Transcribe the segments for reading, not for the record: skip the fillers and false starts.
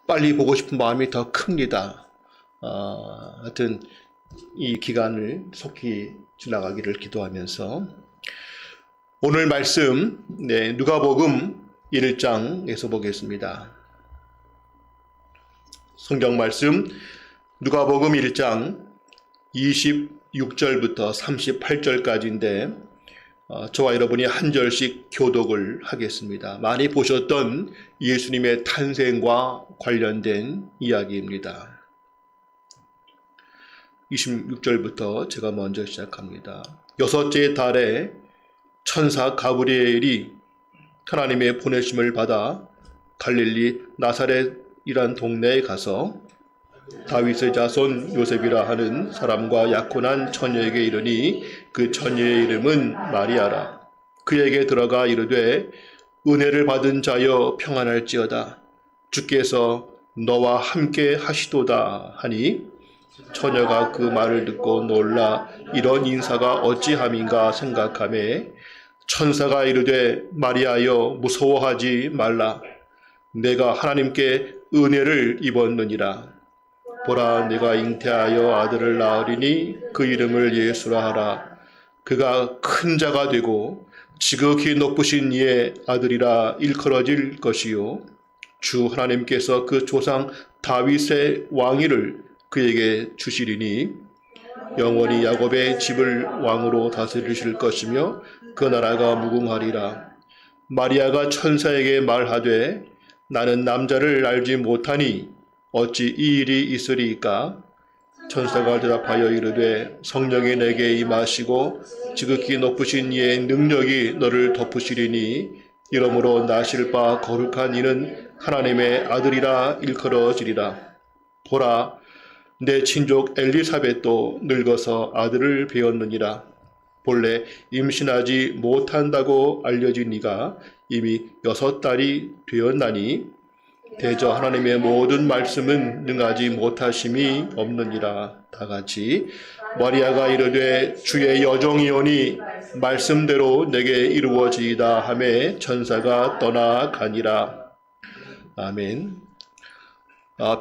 빨리 보고 싶은 마음이 더 큽니다. 하여튼 이 기간을 속히 지나가기를 기도하면서 오늘 말씀 누가복음 1장에서 보겠습니다. 성경 말씀 누가복음 1장 26절부터 38절까지인데 저와 여러분이 한 절씩 교독을 하겠습니다. 많이 보셨던 예수님의 탄생과 관련된 이야기입니다. 26절부터 제가 먼저 시작합니다. 여섯째 달에 천사 가브리엘이 하나님의 보내심을 받아 갈릴리 나사렛이란 동네에 가서 다윗의 자손 요셉이라 하는 사람과 약혼한 처녀에게 이르니 그 처녀의 이름은 마리아라. 그에게 들어가 이르되 은혜를 받은 자여 평안할지어다. 주께서 너와 함께 하시도다 하니 처녀가 그 말을 듣고 놀라 이런 인사가 어찌함인가 생각하매 천사가 이르되 마리아여 무서워하지 말라. 내가 하나님께 은혜를 입었느니라. 보라 내가 잉태하여 아들을 낳으리니 그 이름을 예수라 하라. 그가 큰 자가 되고 지극히 높으신 이의 아들이라 일컬어질 것이요 주 하나님께서 그 조상 다윗의 왕위를 그에게 주시리니 영원히 야곱의 집을 왕으로 다스리실 것이며 그 나라가 무궁하리라. 마리아가 천사에게 말하되 나는 남자를 알지 못하니 어찌 이 일이 있으리이까? 천사가 대답하여 이르되 성령이 내게 임하시고 지극히 높으신 이의 능력이 너를 덮으시리니 이러므로 나실 바 거룩한 이는 하나님의 아들이라 일컬어지리라. 보라 내 친족 엘리사벳도 늙어서 아들을 배었느니라. 본래 임신하지 못한다고 알려진 이가 이미 6달이 되었나니 대저 하나님의 모든 말씀은 능하지 못하심이 없느니라. 다같이 마리아가 이르되 주의 여종이오니 말씀대로 내게 이루어지이다 하매 천사가 떠나가니라. 아멘.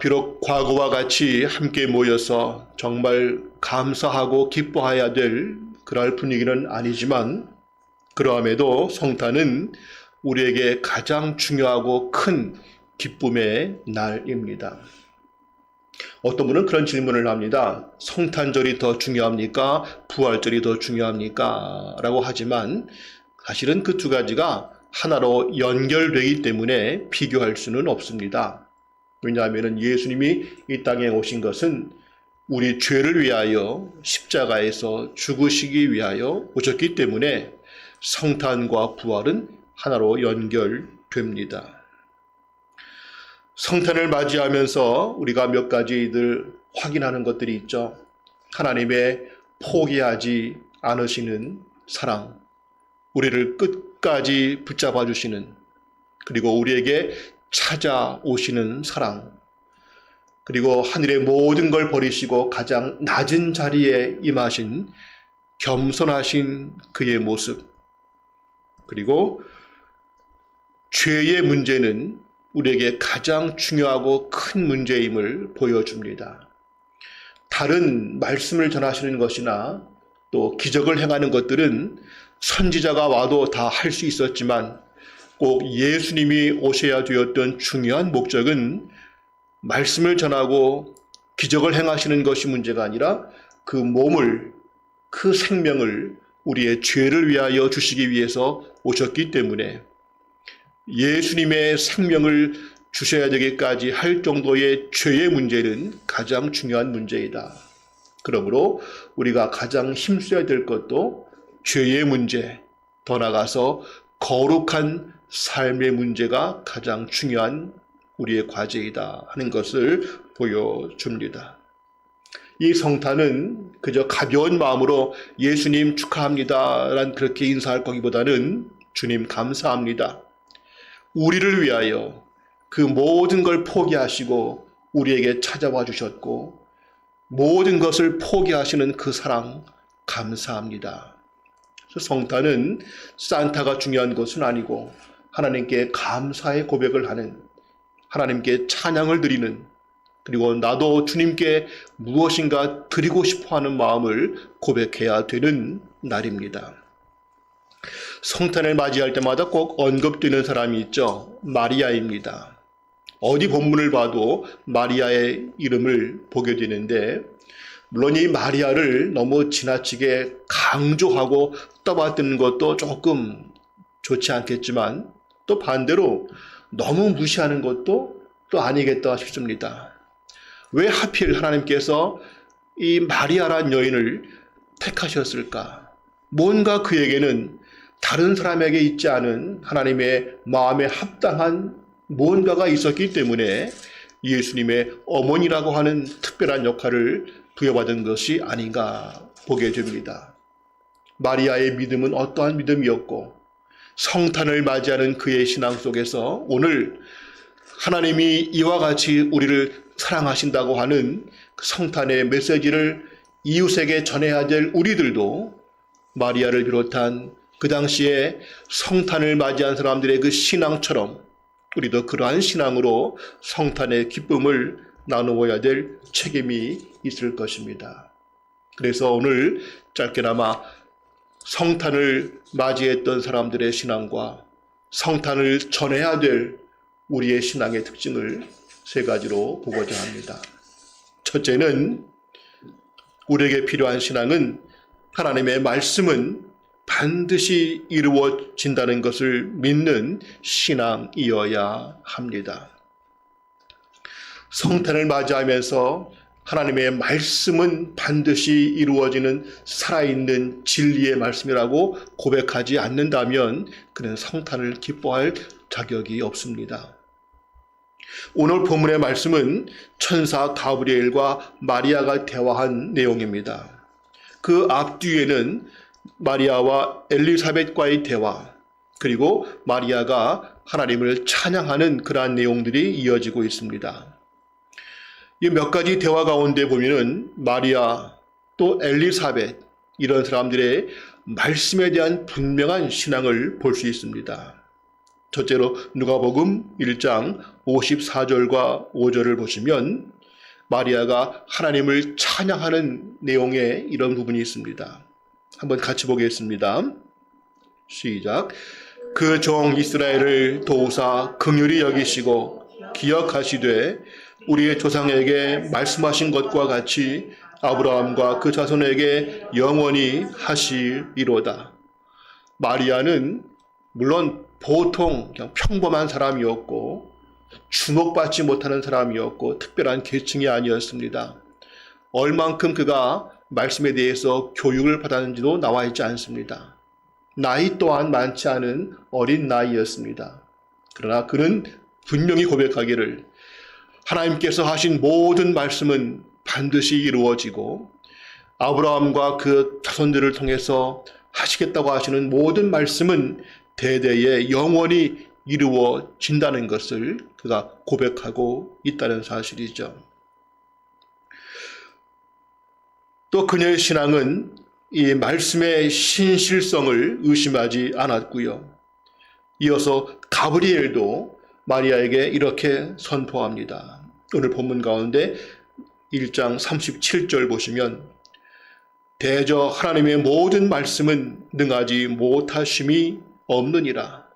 비록 과거와 같이 함께 모여서 정말 감사하고 기뻐해야 될 그럴 분위기는 아니지만 그러함에도 성탄은 우리에게 가장 중요하고 큰 기쁨의 날입니다. 어떤 분은 그런 질문을 합니다. 성탄절이 더 중요합니까? 부활절이 더 중요합니까? 라고 하지만 사실은 그 두 가지가 하나로 연결되기 때문에 비교할 수는 없습니다. 왜냐하면 예수님이 이 땅에 오신 것은 우리 죄를 위하여 십자가에서 죽으시기 위하여 오셨기 때문에 성탄과 부활은 하나로 연결됩니다. 성탄을 맞이하면서 우리가 몇 가지들 확인하는 것들이 있죠. 하나님의 포기하지 않으시는 사랑, 우리를 끝까지 붙잡아 주시는, 그리고 우리에게 찾아오시는 사랑, 그리고 하늘의 모든 걸 버리시고 가장 낮은 자리에 임하신 겸손하신 그의 모습, 그리고 죄의 문제는 우리에게 가장 중요하고 큰 문제임을 보여줍니다. 다른 말씀을 전하시는 것이나 또 기적을 행하는 것들은 선지자가 와도 다 할 수 있었지만 꼭 예수님이 오셔야 되었던 중요한 목적은 말씀을 전하고 기적을 행하시는 것이 문제가 아니라 그 몸을, 그 생명을 우리의 죄를 위하여 주시기 위해서 오셨기 때문에 예수님의 생명을 주셔야 되기까지 할 정도의 죄의 문제는 가장 중요한 문제이다. 그러므로 우리가 가장 힘써야 될 것도 죄의 문제, 더 나아가서 거룩한 삶의 문제가 가장 중요한 우리의 과제이다 하는 것을 보여줍니다. 이 성탄은 그저 가벼운 마음으로 예수님 축하합니다 란 그렇게 인사할 거기보다는 주님 감사합니다. 우리를 위하여 그 모든 걸 포기하시고 우리에게 찾아와 주셨고 모든 것을 포기하시는 그 사랑 감사합니다. 그래서 성탄은 산타가 중요한 것은 아니고 하나님께 감사의 고백을 하는, 하나님께 찬양을 드리는, 그리고 나도 주님께 무엇인가 드리고 싶어하는 마음을 고백해야 되는 날입니다. 성탄을 맞이할 때마다 꼭 언급되는 사람이 있죠. 마리아입니다. 어디 본문을 봐도 마리아의 이름을 보게 되는데, 물론 이 마리아를 너무 지나치게 강조하고 떠받드는 것도 조금 좋지 않겠지만, 또 반대로 너무 무시하는 것도 또 아니겠다 싶습니다. 왜 하필 하나님께서 이 마리아란 여인을 택하셨을까? 뭔가 그에게는 다른 사람에게 있지 않은 하나님의 마음에 합당한 뭔가가 있었기 때문에 예수님의 어머니라고 하는 특별한 역할을 부여받은 것이 아닌가 보게 됩니다. 마리아의 믿음은 어떠한 믿음이었고, 성탄을 맞이하는 그의 신앙 속에서 오늘 하나님이 이와 같이 우리를 사랑하신다고 하는 성탄의 메시지를 이웃에게 전해야 될 우리들도 마리아를 비롯한 그 당시에 성탄을 맞이한 사람들의 그 신앙처럼 우리도 그러한 신앙으로 성탄의 기쁨을 나누어야 될 책임이 있을 것입니다. 그래서 오늘 짧게나마 성탄을 맞이했던 사람들의 신앙과 성탄을 전해야 될 우리의 신앙의 특징을 세 가지로 보고자 합니다. 첫째는, 우리에게 필요한 신앙은 하나님의 말씀은 반드시 이루어진다는 것을 믿는 신앙이어야 합니다. 성탄을 맞이하면서 하나님의 말씀은 반드시 이루어지는 살아있는 진리의 말씀이라고 고백하지 않는다면 그는 성탄을 기뻐할 자격이 없습니다. 오늘 본문의 말씀은 천사 가브리엘과 마리아가 대화한 내용입니다. 그 앞뒤에는 마리아와 엘리사벳과의 대화, 그리고 마리아가 하나님을 찬양하는 그러한 내용들이 이어지고 있습니다. 이 몇 가지 대화 가운데 보면은 마리아 또 엘리사벳, 이런 사람들의 말씀에 대한 분명한 신앙을 볼 수 있습니다. 첫째로 누가복음 1장 54절과 5절을 보시면 마리아가 하나님을 찬양하는 내용의 이런 부분이 있습니다. 한번 같이 보겠습니다. 시작. 그 종 이스라엘을 도우사 긍휼히 여기시고 기억하시되 우리의 조상에게 말씀하신 것과 같이 아브라함과 그 자손에게 영원히 하시리로다. 마리아는 물론 보통 그냥 평범한 사람이었고 주목받지 못하는 사람이었고 특별한 계층이 아니었습니다. 얼만큼 그가 말씀에 대해서 교육을 받았는지도 나와 있지 않습니다. 나이 또한 많지 않은 어린 나이였습니다. 그러나 그는 분명히 고백하기를 하나님께서 하신 모든 말씀은 반드시 이루어지고 아브라함과 그 자손들을 통해서 하시겠다고 하시는 모든 말씀은 대대에 영원히 이루어진다는 것을 그가 고백하고 있다는 사실이죠. 또 그녀의 신앙은 이 말씀의 신실성을 의심하지 않았고요. 이어서 가브리엘도 마리아에게 이렇게 선포합니다. 오늘 본문 가운데 1장 37절 보시면 대저 하나님의 모든 말씀은 능하지 못하심이 없느니라.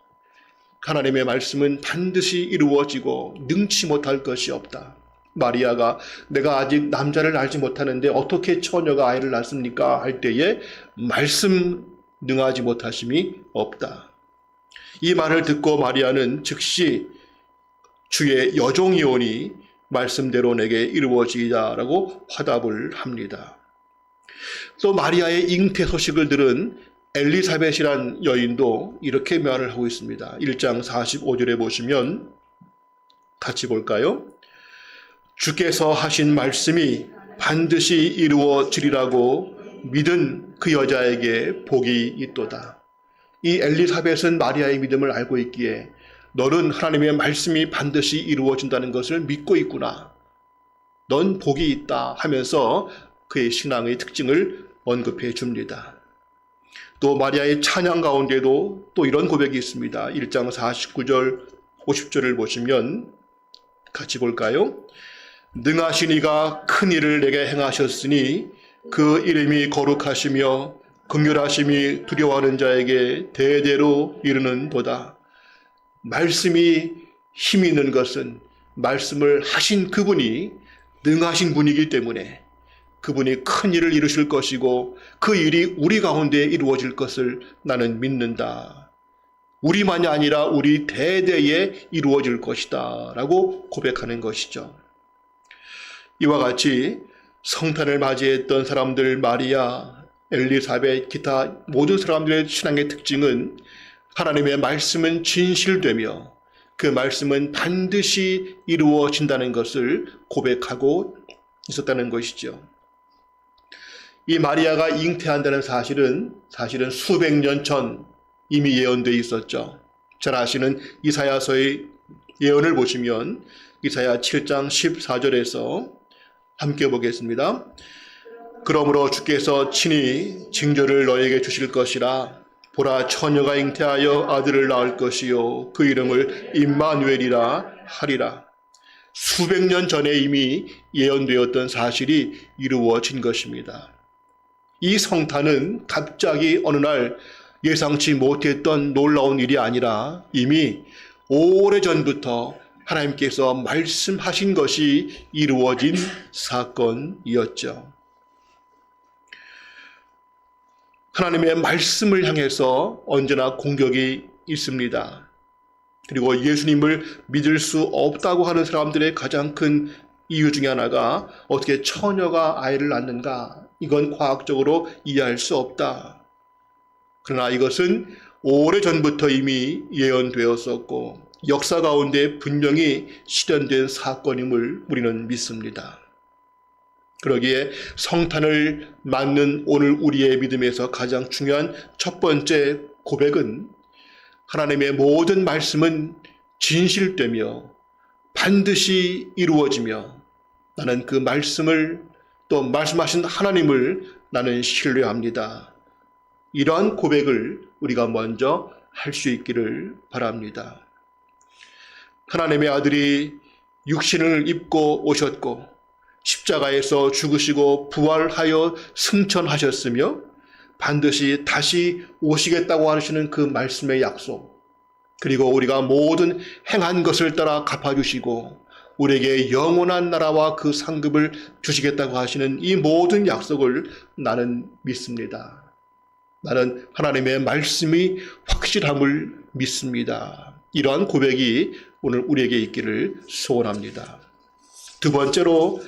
하나님의 말씀은 반드시 이루어지고 능치 못할 것이 없다. 마리아가 내가 아직 남자를 알지 못하는데 어떻게 처녀가 아이를 낳습니까? 할 때에 말씀 능하지 못하심이 없다. 이 말을 듣고 마리아는 즉시 주의 여종이오니 말씀대로 내게 이루어지리라고 화답을 합니다. 또 마리아의 잉태 소식을 들은 엘리사벳이란 여인도 이렇게 말을 하고 있습니다. 1장 45절에 보시면 같이 볼까요? 주께서 하신 말씀이 반드시 이루어지리라고 믿은 그 여자에게 복이 있도다. 이 엘리사벳은 마리아의 믿음을 알고 있기에 너는 하나님의 말씀이 반드시 이루어진다는 것을 믿고 있구나. 넌 복이 있다 하면서 그의 신앙의 특징을 언급해 줍니다. 또 마리아의 찬양 가운데도 또 이런 고백이 있습니다. 1장 49절 50절을 보시면 같이 볼까요? 능하신 이가 큰 일을 내게 행하셨으니 그 이름이 거룩하시며 긍휼하심이 두려워하는 자에게 대대로 이르는도다. 말씀이 힘이 있는 것은 말씀을 하신 그분이 능하신 분이기 때문에 그분이 큰 일을 이루실 것이고 그 일이 우리 가운데 이루어질 것을 나는 믿는다. 우리만이 아니라 우리 대대에 이루어질 것이다 라고 고백하는 것이죠. 이와 같이 성탄을 맞이했던 사람들, 마리아, 엘리사벳, 기타 모든 사람들의 신앙의 특징은 하나님의 말씀은 진실되며 그 말씀은 반드시 이루어진다는 것을 고백하고 있었다는 것이죠. 이 마리아가 잉태한다는 사실은 수백 년 전 이미 예언되어 있었죠. 잘 아시는 이사야서의 예언을 보시면 이사야 7장 14절에서 함께 보겠습니다. 그러므로 주께서 친히 징조를 너에게 주실 것이라. 보라, 처녀가 잉태하여 아들을 낳을 것이요 그 이름을 임마누엘이라 하리라. 수백 년 전에 이미 예언되었던 사실이 이루어진 것입니다. 이 성탄은 갑자기 어느 날 예상치 못했던 놀라운 일이 아니라 이미 오래전부터 하나님께서 말씀하신 것이 이루어진 사건이었죠. 하나님의 말씀을 향해서 언제나 공격이 있습니다. 그리고 예수님을 믿을 수 없다고 하는 사람들의 가장 큰 이유 중에 하나가 어떻게 처녀가 아이를 낳는가? 이건 과학적으로 이해할 수 없다. 그러나 이것은 오래전부터 이미 예언되었었고 역사 가운데 분명히 실현된 사건임을 우리는 믿습니다. 그러기에 성탄을 맞는 오늘 우리의 믿음에서 가장 중요한 첫 번째 고백은 하나님의 모든 말씀은 진실되며 반드시 이루어지며 나는 그 말씀을 또 말씀하신 하나님을 나는 신뢰합니다. 이러한 고백을 우리가 먼저 할 수 있기를 바랍니다. 하나님의 아들이 육신을 입고 오셨고 십자가에서 죽으시고 부활하여 승천하셨으며 반드시 다시 오시겠다고 하시는 그 말씀의 약속, 그리고 우리가 모든 행한 것을 따라 갚아주시고 우리에게 영원한 나라와 그 상급을 주시겠다고 하시는 이 모든 약속을 나는 믿습니다. 나는 하나님의 말씀이 확실함을 믿습니다. 이러한 고백이 오늘 우리에게 있기를 소원합니다. 두 번째로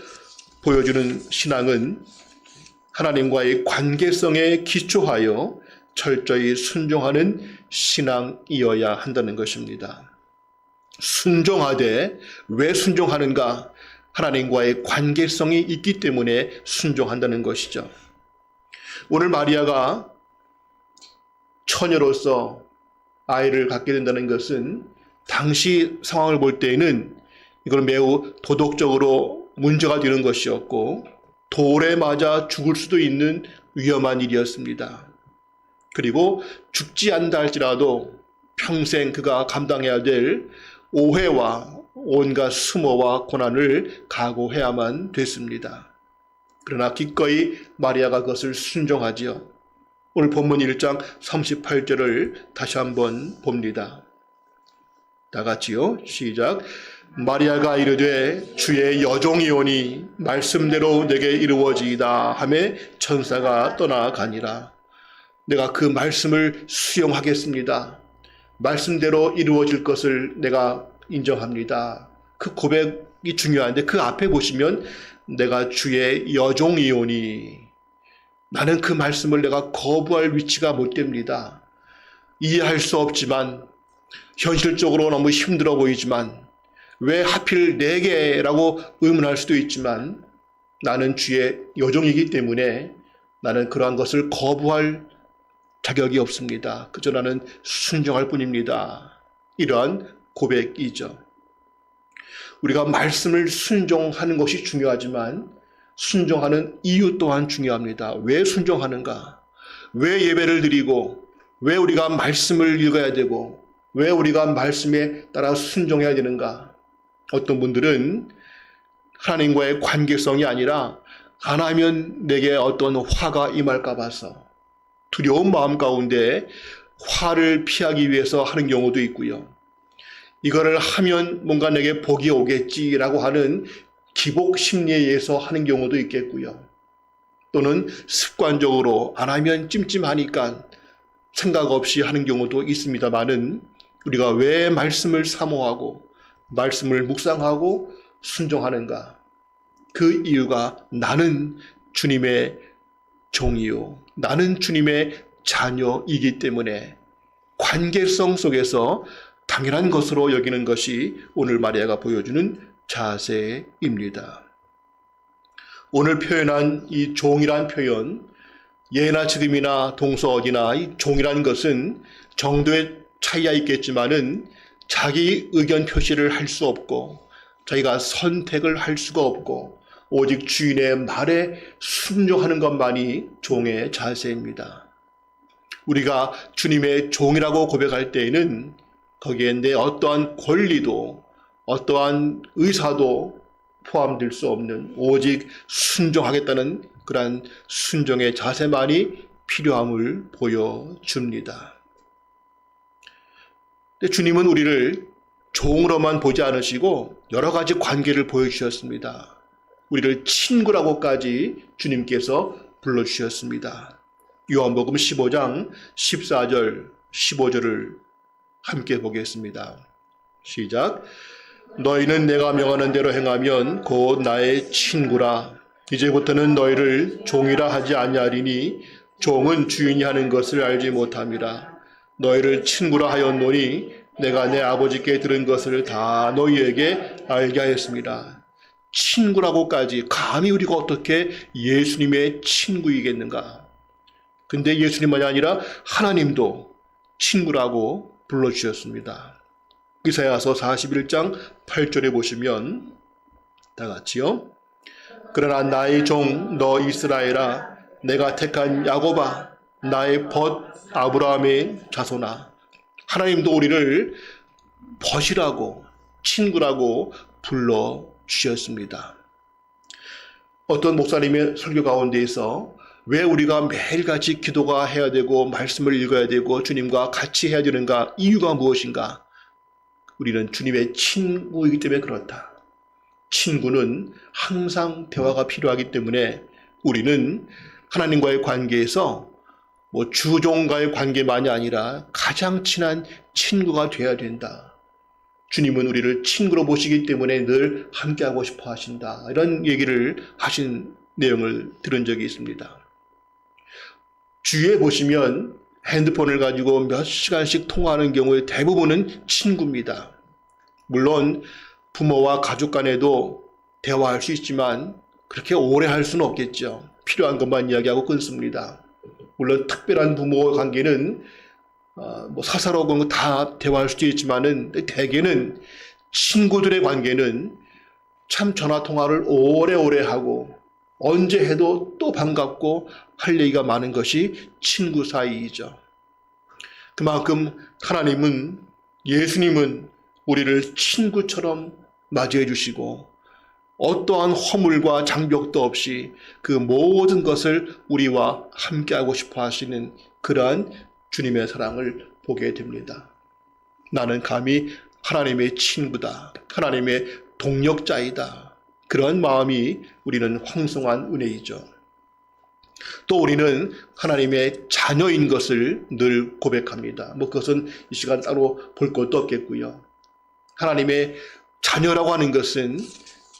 보여주는 신앙은 하나님과의 관계성에 기초하여 철저히 순종하는 신앙이어야 한다는 것입니다. 순종하되 왜 순종하는가? 하나님과의 관계성이 있기 때문에 순종한다는 것이죠. 오늘 마리아가 처녀로서 아이를 갖게 된다는 것은 당시 상황을 볼 때에는 이건 매우 도덕적으로 문제가 되는 것이었고 돌에 맞아 죽을 수도 있는 위험한 일이었습니다. 그리고 죽지 않다 할지라도 평생 그가 감당해야 될 오해와 온갖 수모와 고난을 각오해야만 됐습니다. 그러나 기꺼이 마리아가 그것을 순종하지요. 오늘 본문 1장 38절을 다시 한번 봅니다. 다 같이요. 시작. 마리아가 이르되 주의 여종이오니 말씀대로 내게 이루어지이다 하매 천사가 떠나가니라. 내가 그 말씀을 수용하겠습니다. 말씀대로 이루어질 것을 내가 인정합니다. 그 고백이 중요한데 그 앞에 보시면 내가 주의 여종이오니 나는 그 말씀을 내가 거부할 위치가 못 됩니다. 이해할 수 없지만 현실적으로 너무 힘들어 보이지만 왜 하필 내게라고 의문할 수도 있지만 나는 주의 여종이기 때문에 나는 그러한 것을 거부할 자격이 없습니다. 그저 나는 순종할 뿐입니다. 이러한 고백이죠. 우리가 말씀을 순종하는 것이 중요하지만 순종하는 이유 또한 중요합니다. 왜 순종하는가? 왜 예배를 드리고 왜 우리가 말씀을 읽어야 되고 왜 우리가 말씀에 따라 순종해야 되는가? 어떤 분들은 하나님과의 관계성이 아니라 안 하면 내게 어떤 화가 임할까 봐서 두려운 마음 가운데 화를 피하기 위해서 하는 경우도 있고요. 이거를 하면 뭔가 내게 복이 오겠지라고 하는 기복 심리에 의해서 하는 경우도 있겠고요. 또는 습관적으로 안 하면 찜찜하니까 생각 없이 하는 경우도 있습니다만은 우리가 왜 말씀을 사모하고 말씀을 묵상하고 순종하는가? 그 이유가 나는 주님의 종이요. 나는 주님의 자녀이기 때문에 관계성 속에서 당연한 것으로 여기는 것이 오늘 마리아가 보여주는 자세입니다. 오늘 표현한 이 종이란 표현, 예나 지금이나 동서 어디나 이 종이란 것은 정도의 차이가 있겠지만은 자기 의견 표시를 할 수 없고 자기가 선택을 할 수가 없고 오직 주인의 말에 순종하는 것만이 종의 자세입니다. 우리가 주님의 종이라고 고백할 때에는 거기에 내 어떠한 권리도 어떠한 의사도 포함될 수 없는 오직 순종하겠다는 그러한 순종의 자세만이 필요함을 보여줍니다. 주님은 우리를 종으로만 보지 않으시고 여러 가지 관계를 보여주셨습니다. 우리를 친구라고까지 주님께서 불러주셨습니다. 요한복음 15장 14절 15절을 함께 보겠습니다. 시작. 너희는 내가 명하는 대로 행하면 곧 나의 친구라. 이제부터는 너희를 종이라 하지 아니하리니 종은 주인이 하는 것을 알지 못함이라. 너희를 친구라 하였노니 내가 내 아버지께 들은 것을 다 너희에게 알게 하였습니다. 친구라고까지 감히 우리가 어떻게 예수님의 친구이겠는가? 근데 예수님만이 아니라 하나님도 친구라고 불러주셨습니다. 이사야서 41장 8절에 보시면 다 같이요. 그러나 나의 종 너 이스라엘아, 내가 택한 야곱아, 나의 벗 아브라함의 자손아. 하나님도 우리를 벗이라고 친구라고 불러주셨습니다. 어떤 목사님의 설교 가운데에서 왜 우리가 매일같이 기도가 해야 되고 말씀을 읽어야 되고 주님과 같이 해야 되는가? 이유가 무엇인가? 우리는 주님의 친구이기 때문에 그렇다. 친구는 항상 대화가 필요하기 때문에 우리는 하나님과의 관계에서 주종과의 관계만이 아니라 가장 친한 친구가 되어야 된다. 주님은 우리를 친구로 보시기 때문에 늘 함께하고 싶어 하신다. 이런 얘기를 하신 내용을 들은 적이 있습니다. 주위에 보시면 핸드폰을 가지고 몇 시간씩 통화하는 경우에 대부분은 친구입니다. 물론 부모와 가족 간에도 대화할 수 있지만 그렇게 오래 할 수는 없겠죠. 필요한 것만 이야기하고 끊습니다. 물론 특별한 부모 관계는 사사로운 건 다 대화할 수도 있지만은 대개는 친구들의 관계는 참 전화 통화를 오래오래 하고 언제 해도 또 반갑고 할 얘기가 많은 것이 친구 사이이죠. 그만큼 하나님은 예수님은 우리를 친구처럼 맞이해 주시고 어떠한 허물과 장벽도 없이 그 모든 것을 우리와 함께하고 싶어 하시는 그러한 주님의 사랑을 보게 됩니다. 나는 감히 하나님의 친구다. 하나님의 동역자이다. 그런 마음이 우리는 황송한 은혜이죠. 또 우리는 하나님의 자녀인 것을 늘 고백합니다. 그것은 이 시간 따로 볼 것도 없겠고요. 하나님의 자녀라고 하는 것은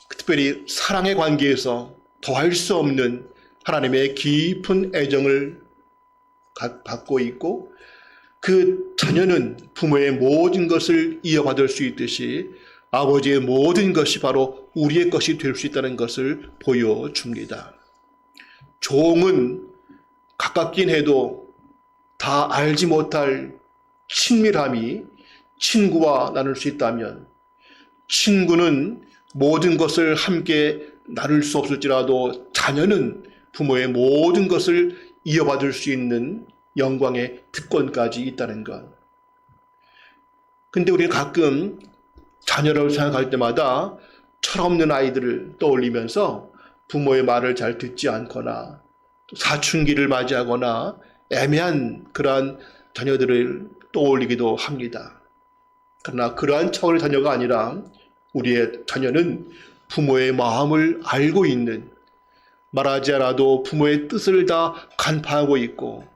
특별히 사랑의 관계에서 더할 수 없는 하나님의 깊은 애정을 받고 있고 그 자녀는 부모의 모든 것을 이어받을 수 있듯이 아버지의 모든 것이 바로 우리의 것이 될 수 있다는 것을 보여줍니다. 종은 가깝긴 해도 다 알지 못할 친밀함이 친구와 나눌 수 있다면 친구는 모든 것을 함께 나눌 수 없을지라도 자녀는 부모의 모든 것을 이어받을 수 있는 영광의 특권까지 있다는 것. 근데 우리는 가끔 자녀를 생각할 때마다 철없는 아이들을 떠올리면서 부모의 말을 잘 듣지 않거나 사춘기를 맞이하거나 애매한 그러한 자녀들을 떠올리기도 합니다. 그러나 그러한 차원의 자녀가 아니라 우리의 자녀는 부모의 마음을 알고 있는, 말하지 않아도 부모의 뜻을 다 간파하고 있고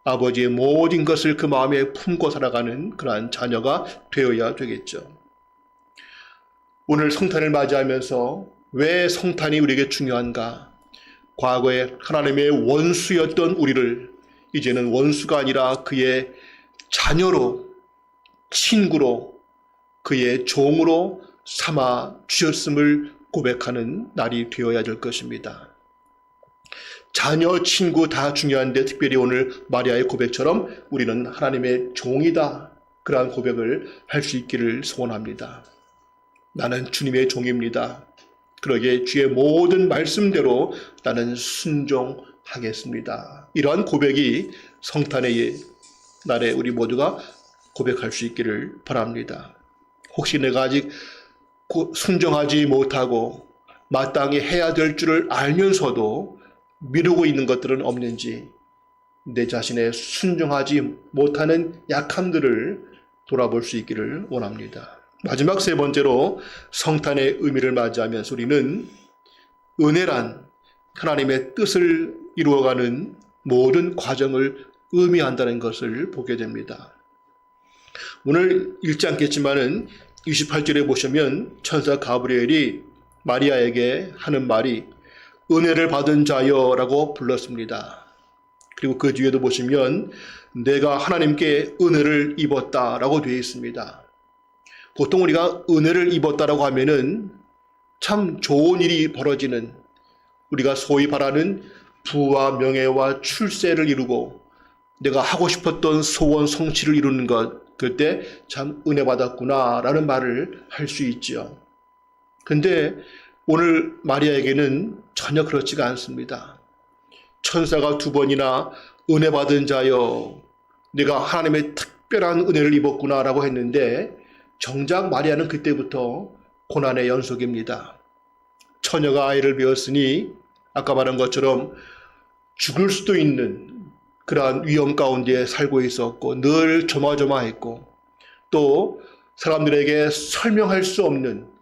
아버지의 모든 것을 그 마음에 품고 살아가는 그러한 자녀가 되어야 되겠죠. 오늘 성탄을 맞이하면서 왜 성탄이 우리에게 중요한가? 과거에 하나님의 원수였던 우리를 이제는 원수가 아니라 그의 자녀로, 친구로, 그의 종으로 삼아 주셨음을 고백하는 날이 되어야 될 것입니다. 자녀, 친구 다 중요한데 특별히 오늘 마리아의 고백처럼 우리는 하나님의 종이다. 그러한 고백을 할 수 있기를 소원합니다. 나는 주님의 종입니다. 그러기에 주의 모든 말씀대로 나는 순종하겠습니다. 이러한 고백이 성탄의 날에 우리 모두가 고백할 수 있기를 바랍니다. 혹시 내가 아직 순종하지 못하고 마땅히 해야 될 줄을 알면서도 미루고 있는 것들은 없는지, 내 자신의 순종하지 못하는 약함들을 돌아볼 수 있기를 원합니다. 마지막 세 번째로 성탄의 의미를 맞이하면서 우리는 은혜란 하나님의 뜻을 이루어가는 모든 과정을 의미한다는 것을 보게 됩니다. 오늘 읽지 않겠지만은 28절에 보시면 천사 가브리엘이 마리아에게 하는 말이 은혜를 받은 자여라고 불렀습니다. 그리고 그 뒤에도 보시면 내가 하나님께 은혜를 입었다라고 되어 있습니다. 보통 우리가 은혜를 입었다라고 하면은 참 좋은 일이 벌어지는, 우리가 소위 말하는 부와 명예와 출세를 이루고 내가 하고 싶었던 소원 성취를 이루는 것, 그때 참 은혜 받았구나라는 말을 할 수 있죠. 근데 오늘 마리아에게는 전혀 그렇지가 않습니다. 천사가 두 번이나 은혜 받은 자여, 내가 하나님의 특별한 은혜를 입었구나라고 했는데 정작 마리아는 그때부터 고난의 연속입니다. 처녀가 아이를 배웠으니 아까 말한 것처럼 죽을 수도 있는 그러한 위험 가운데 살고 있었고 늘 조마조마했고 또 사람들에게 설명할 수 없는,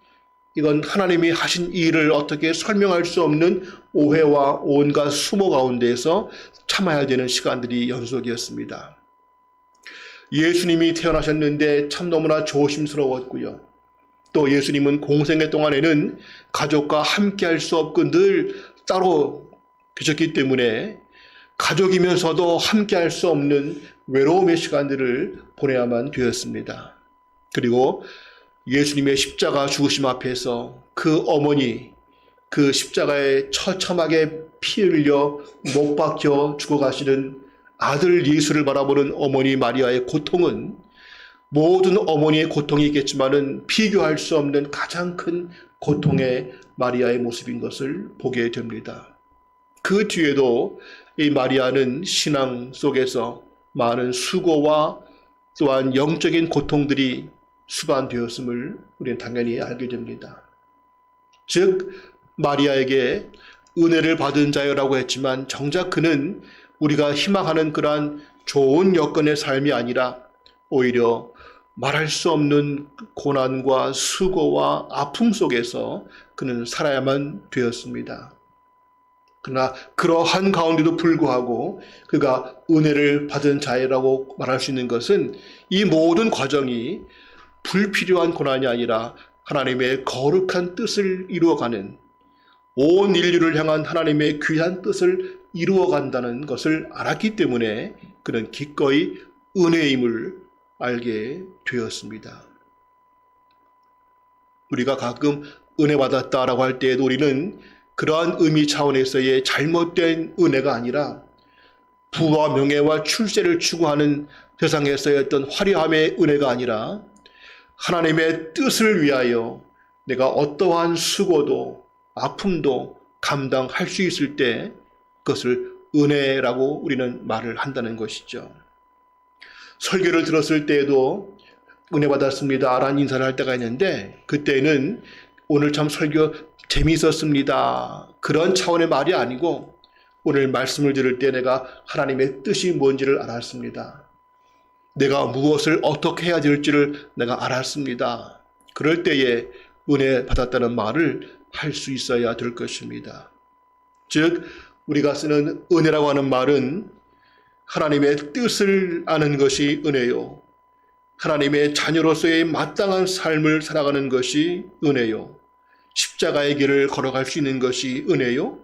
이건 하나님이 하신 일을 어떻게 설명할 수 없는 오해와 온갖 수모 가운데에서 참아야 되는 시간들이 연속이었습니다. 예수님이 태어나셨는데 참 너무나 조심스러웠고요. 또 예수님은 공생애 동안에는 가족과 함께 할 수 없고 늘 따로 계셨기 때문에 가족이면서도 함께 할 수 없는 외로움의 시간들을 보내야만 되었습니다. 그리고 예수님의 십자가 죽으심 앞에서 그 어머니, 그 십자가에 처참하게 피 흘려 못 박혀 죽어가시는 아들 예수를 바라보는 어머니 마리아의 고통은 모든 어머니의 고통이 있겠지만은 비교할 수 없는 가장 큰 고통의 마리아의 모습인 것을 보게 됩니다. 그 뒤에도 이 마리아는 신앙 속에서 많은 수고와 또한 영적인 고통들이 수반되었음을 우리는 당연히 알게 됩니다. 즉 마리아에게 은혜를 받은 자여라고 했지만 정작 그는 우리가 희망하는 그러한 좋은 여건의 삶이 아니라 오히려 말할 수 없는 고난과 수고와 아픔 속에서 그는 살아야만 되었습니다. 그러나 그러한 가운데도 불구하고 그가 은혜를 받은 자라고 말할 수 있는 것은 이 모든 과정이 불필요한 고난이 아니라 하나님의 거룩한 뜻을 이루어가는, 온 인류를 향한 하나님의 귀한 뜻을 이루어간다는 것을 알았기 때문에 그는 기꺼이 은혜임을 알게 되었습니다. 우리가 가끔 은혜 받았다라고 할 때에도 우리는 그러한 의미 차원에서의 잘못된 은혜가 아니라 부와 명예와 출세를 추구하는 세상에서의 어떤 화려함의 은혜가 아니라 하나님의 뜻을 위하여 내가 어떠한 수고도 아픔도 감당할 수 있을 때 그것을 은혜라고 우리는 말을 한다는 것이죠. 설교를 들었을 때에도 은혜 받았습니다 라는 인사를 할 때가 있는데, 그때는 오늘 참 설교 재미있었습니다 그런 차원의 말이 아니고, 오늘 말씀을 들을 때 내가 하나님의 뜻이 뭔지를 알았습니다. 내가 무엇을 어떻게 해야 될지를 내가 알았습니다. 그럴 때에 은혜 받았다는 말을 할 수 있어야 될 것입니다. 즉, 우리가 쓰는 은혜라고 하는 말은 하나님의 뜻을 아는 것이 은혜요, 하나님의 자녀로서의 마땅한 삶을 살아가는 것이 은혜요, 십자가의 길을 걸어갈 수 있는 것이 은혜요,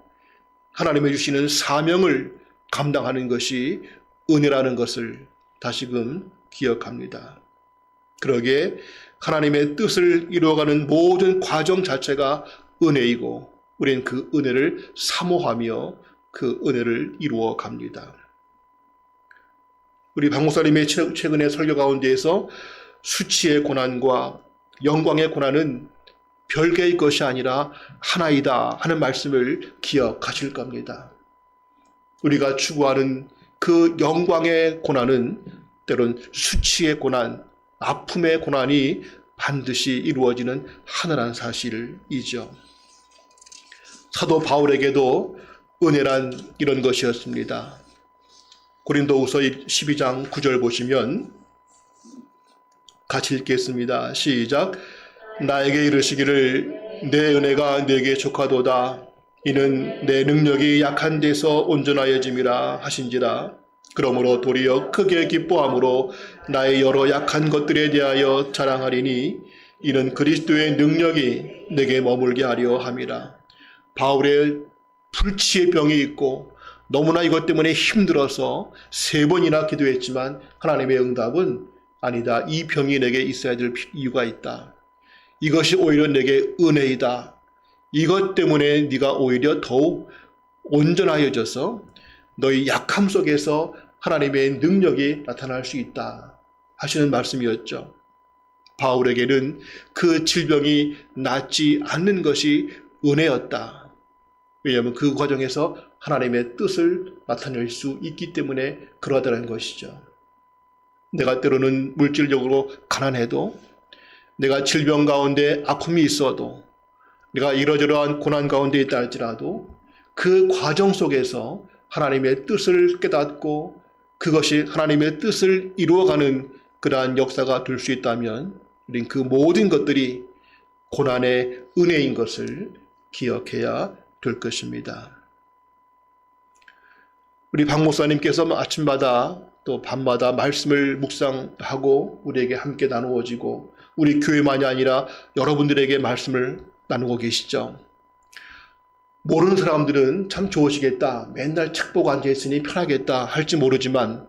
하나님의 주시는 사명을 감당하는 것이 은혜라는 것을 다시금 기억합니다. 그러기에 하나님의 뜻을 이루어가는 모든 과정 자체가 은혜이고, 우리는 그 은혜를 사모하며 그 은혜를 이루어 갑니다. 우리 박 목사님의 최근의 설교 가운데에서 수치의 고난과 영광의 고난은 별개의 것이 아니라 하나이다 하는 말씀을 기억하실 겁니다. 우리가 추구하는 그 영광의 고난은 때론 수치의 고난, 아픔의 고난이 반드시 이루어지는 하늘한 사실이죠. 사도 바울에게도 은혜란 이런 것이었습니다. 고린도후서 12장 9절 보시면 같이 읽겠습니다. 시작. 나에게 이르시기를 내 은혜가 네게 족하도다. 이는 내 능력이 약한 데서 온전하여짐이라 하신지라. 그러므로 도리어 크게 기뻐함으로 나의 여러 약한 것들에 대하여 자랑하리니 이는 그리스도의 능력이 내게 머물게 하려 함이라. 바울의 불치의 병이 있고 너무나 이것 때문에 힘들어서 3번이나 기도했지만 하나님의 응답은 아니다. 이 병이 내게 있어야 될 이유가 있다. 이것이 오히려 내게 은혜이다. 이것 때문에 네가 오히려 더욱 온전하여져서 너희 약함 속에서 하나님의 능력이 나타날 수 있다 하시는 말씀이었죠. 바울에게는 그 질병이 낫지 않는 것이 은혜였다. 왜냐하면 그 과정에서 하나님의 뜻을 나타낼 수 있기 때문에 그러하다는 것이죠. 내가 때로는 물질적으로 가난해도, 내가 질병 가운데 아픔이 있어도, 내가 이러저러한 고난 가운데 있다 할지라도 그 과정 속에서 하나님의 뜻을 깨닫고 그것이 하나님의 뜻을 이루어가는 그러한 역사가 될 수 있다면 우린 그 모든 것들이 고난의 은혜인 것을 기억해야 될 것입니다. 우리 박 목사님께서 아침마다 또 밤마다 말씀을 묵상하고 우리에게 함께 나누어지고 우리 교회만이 아니라 여러분들에게 말씀을 나누고 계시죠. 모르는 사람들은 참 좋으시겠다, 맨날 책 보고 앉아있으니 편하겠다 할지 모르지만,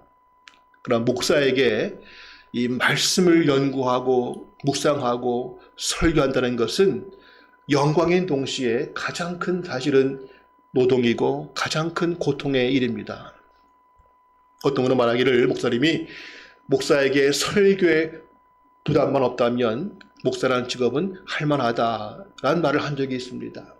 그러나 목사에게 이 말씀을 연구하고 묵상하고 설교한다는 것은 영광인 동시에 가장 큰 사실은 노동이고 가장 큰 고통의 일입니다. 어떤 분은 말하기를 목사님이 목사에게 설교에 부담만 없다면 목사라는 직업은 할만하다라는 말을 한 적이 있습니다.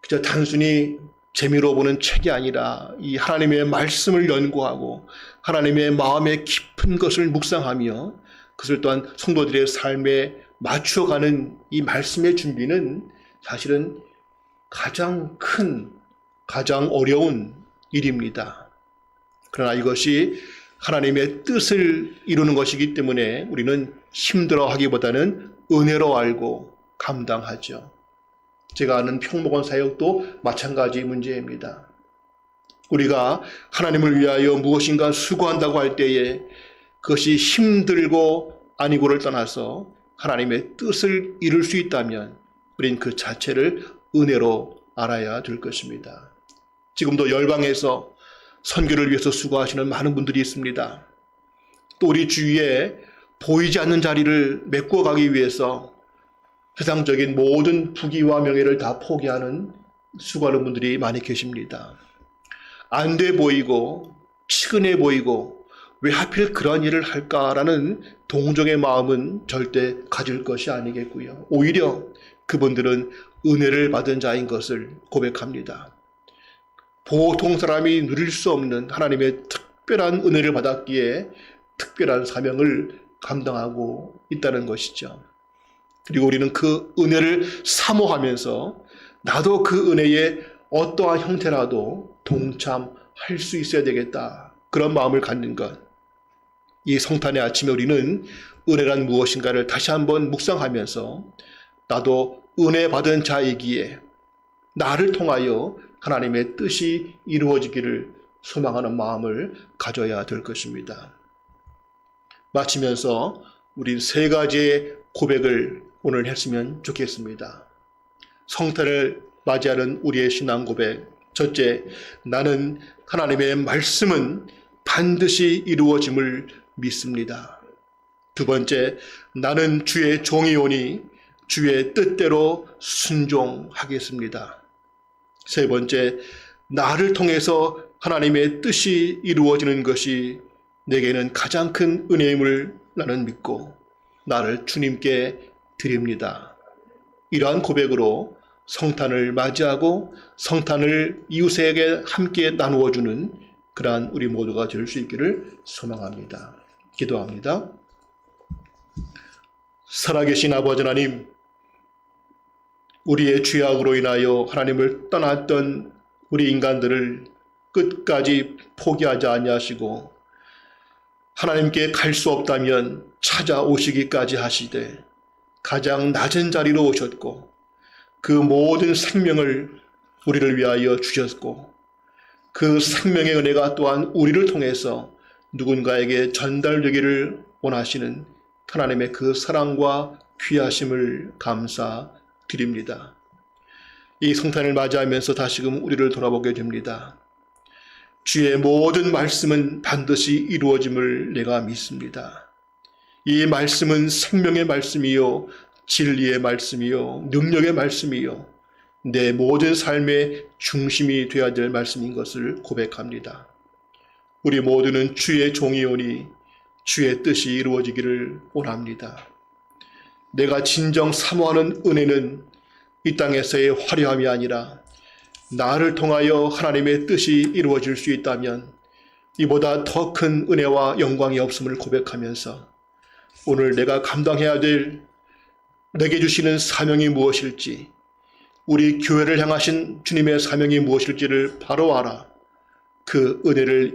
그저 단순히 재미로 보는 책이 아니라 이 하나님의 말씀을 연구하고 하나님의 마음의 깊은 것을 묵상하며 그것을 또한 성도들의 삶에 맞춰가는 이 말씀의 준비는 사실은 가장 큰, 가장 어려운 일입니다. 그러나 이것이 하나님의 뜻을 이루는 것이기 때문에 우리는 힘들어하기보다는 은혜로 알고 감당하죠. 제가 아는 평목원 사역도 마찬가지 문제입니다. 우리가 하나님을 위하여 무엇인가 수고한다고 할 때에 그것이 힘들고 아니고를 떠나서 하나님의 뜻을 이룰 수 있다면 우린 그 자체를 은혜로 알아야 될 것입니다. 지금도 열방에서 선교를 위해서 수고하시는 많은 분들이 있습니다. 또 우리 주위에 보이지 않는 자리를 메꿔가기 위해서 세상적인 모든 부귀와 명예를 다 포기하는 수고하는 분들이 많이 계십니다. 안 돼 보이고 치근해 보이고 왜 하필 그런 일을 할까라는 동정의 마음은 절대 가질 것이 아니겠고요. 오히려 그분들은 은혜를 받은 자인 것을 고백합니다. 보통 사람이 누릴 수 없는 하나님의 특별한 은혜를 받았기에 특별한 사명을 감당하고 있다는 것이죠. 그리고 우리는 그 은혜를 사모하면서 나도 그 은혜에 어떠한 형태라도 동참할 수 있어야 되겠다. 그런 마음을 갖는 것. 이 성탄의 아침에 우리는 은혜란 무엇인가를 다시 한번 묵상하면서 나도 은혜 받은 자이기에 나를 통하여 하나님의 뜻이 이루어지기를 소망하는 마음을 가져야 될 것입니다. 마치면서 우리 세 가지의 고백을 오늘 했으면 좋겠습니다. 성탄을 맞이하는 우리의 신앙 고백. 첫째, 나는 하나님의 말씀은 반드시 이루어짐을 믿습니다. 두 번째, 나는 주의 종이오니 주의 뜻대로 순종하겠습니다. 세 번째, 나를 통해서 하나님의 뜻이 이루어지는 것이 내게는 가장 큰 은혜임을 나는 믿고 나를 주님께 드립니다. 이러한 고백으로 성탄을 맞이하고 성탄을 이웃에게 함께 나누어주는 그러한 우리 모두가 될 수 있기를 소망합니다. 기도합니다. 살아계신 아버지 하나님, 우리의 죄악으로 인하여 하나님을 떠났던 우리 인간들을 끝까지 포기하지 아니하시고 하나님께 갈 수 없다면 찾아오시기까지 하시되 가장 낮은 자리로 오셨고 그 모든 생명을 우리를 위하여 주셨고 그 생명의 은혜가 또한 우리를 통해서 누군가에게 전달되기를 원하시는 하나님의 그 사랑과 귀하심을 감사드립니다. 이 성탄을 맞이하면서 다시금 우리를 돌아보게 됩니다. 주의 모든 말씀은 반드시 이루어짐을 내가 믿습니다. 이 말씀은 생명의 말씀이요, 진리의 말씀이요, 능력의 말씀이요, 내 모든 삶의 중심이 되어야 될 말씀인 것을 고백합니다. 우리 모두는 주의 종이오니 주의 뜻이 이루어지기를 원합니다. 내가 진정 사모하는 은혜는 이 땅에서의 화려함이 아니라 나를 통하여 하나님의 뜻이 이루어질 수 있다면 이보다 더 큰 은혜와 영광이 없음을 고백하면서 오늘 내가 감당해야 될 내게 주시는 사명이 무엇일지, 우리 교회를 향하신 주님의 사명이 무엇일지를 바로 알아 그 은혜를